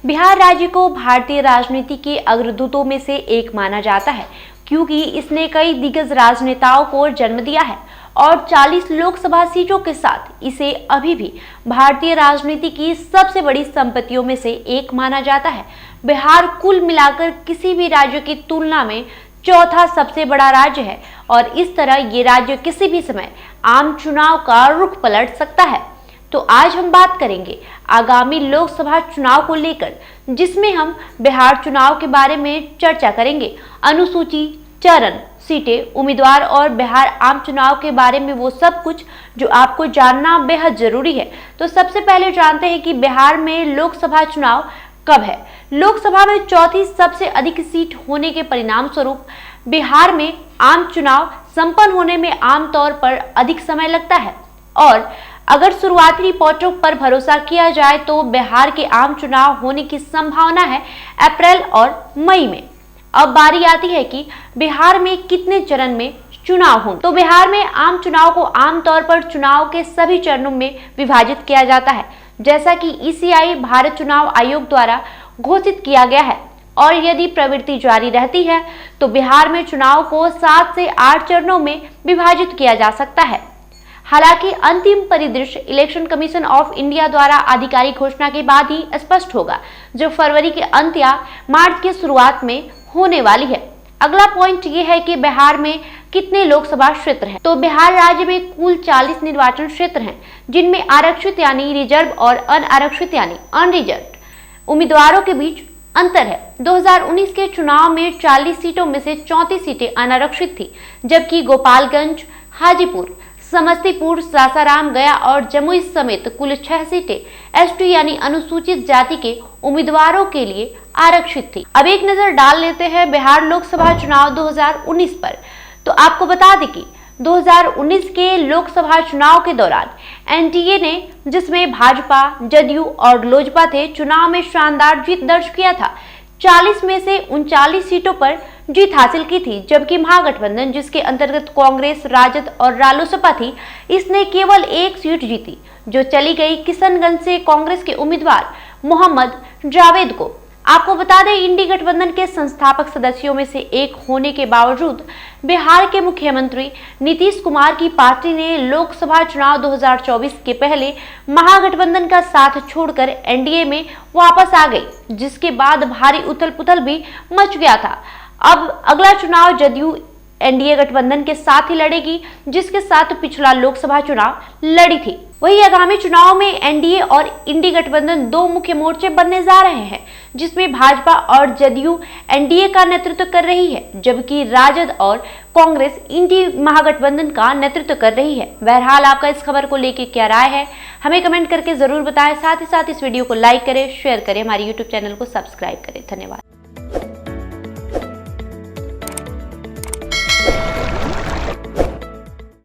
बिहार राज्य को भारतीय राजनीति के अग्रदूतों में से एक माना जाता है, क्योंकि इसने कई दिग्गज राजनेताओं को जन्म दिया है और 40 लोकसभा सीटों के साथ इसे अभी भी भारतीय राजनीति की सबसे बड़ी संपत्तियों में से एक माना जाता है। बिहार कुल मिलाकर किसी भी राज्य की तुलना में चौथा सबसे बड़ा राज्य है और इस तरह ये राज्य किसी भी समय आम चुनाव का रुख पलट सकता है। तो आज हम बात करेंगे आगामी लोकसभा चुनाव को लेकर, जिसमें हम बिहार चुनाव के बारे में चर्चा करेंगे। अनुसूची, चरण, सीटें, उम्मीदवार और बिहार आम चुनाव के बारे में वो सब कुछ जो आपको जानना बेहद जरूरी है। तो सबसे पहले जानते हैं कि बिहार में लोकसभा चुनाव कब है। लोकसभा में चौथी सबसे अधिक सीट होने के परिणाम स्वरूप बिहार में आम चुनाव संपन्न होने में आमतौर पर अधिक समय लगता है और अगर शुरुआती रिपोर्टों पर भरोसा किया जाए तो बिहार के आम चुनाव होने की संभावना है अप्रैल और मई में। अब बारी आती है कि बिहार में कितने चरण में चुनाव होंगे। तो बिहार में आम चुनाव को आमतौर पर चुनाव के सभी चरणों में विभाजित किया जाता है, जैसा कि ईसीआई भारत चुनाव आयोग द्वारा घोषित किया गया है। और यदि प्रवृत्ति जारी रहती है तो बिहार में चुनाव को 7 से 8 चरणों में विभाजित किया जा सकता है। हालांकि अंतिम परिदृश्य इलेक्शन कमीशन ऑफ इंडिया द्वारा आधिकारिक घोषणा के बाद ही स्पष्ट होगा, जो फरवरी के अंत या मार्च की शुरुआत में होने वाली है। अगला पॉइंट ये है कि बिहार में कितने लोकसभा क्षेत्र हैं। तो बिहार राज्य में कुल 40 निर्वाचन क्षेत्र हैं, जिनमें आरक्षित यानी रिजर्व और अनारक्षित यानी अनरिजर्व उम्मीदवारों के बीच अंतर है। 2019 के चुनाव में 40 सीटों में से 34 सीटें अनारक्षित थी, जबकि गोपालगंज, हाजीपुर, समस्तीपुर, सासाराम, गया और जमुई समेत कुल 6 सीटें एसटी यानी अनुसूचित जाति के उम्मीदवारों के लिए आरक्षित थी। अब एक नजर डाल लेते हैं बिहार लोकसभा चुनाव 2019 पर। तो आपको बता दें कि 2019 के लोकसभा चुनाव के दौरान एनडीए ने, जिसमें भाजपा, जदयू और लोजपा थे, चुनाव में शानदार जीत दर्ज किया था। 40 में से 39 सीटों पर जीत हासिल की थी, जबकि महागठबंधन, जिसके अंतर्गत कांग्रेस, राजद और रालोसपा थी, इसने केवल 1 सीट जीती, जो चली गई किशनगंज से कांग्रेस के उम्मीदवार मोहम्मद जावेद को। आपको बता दें, इंडी गठबंधन के संस्थापक सदस्यों में से एक होने के बावजूद बिहार के मुख्यमंत्री नीतीश कुमार की पार्टी ने लोकसभा चुनाव 2024 के पहले महागठबंधन का साथ छोड़कर एनडीए में वापस आ गई, जिसके बाद भारी उथल पुथल भी मच गया था। अब अगला चुनाव जदयू एनडीए गठबंधन के साथ ही लड़ेगी, जिसके साथ पिछला लोकसभा चुनाव लड़ी थी। वही आगामी चुनाव में एनडीए और इंडी गठबंधन 2 मुख्य मोर्चे बनने जा रहे हैं, जिसमें भाजपा और जदयू एनडीए का नेतृत्व कर रही है, जबकि राजद और कांग्रेस इंडी महागठबंधन का नेतृत्व कर रही है। बहरहाल आपका इस खबर को लेकर क्या राय है, हमें कमेंट करके जरूर बताएं। साथ ही साथ इस वीडियो को लाइक करें, शेयर करें, हमारे यूट्यूब चैनल को सब्सक्राइब करें। धन्यवाद।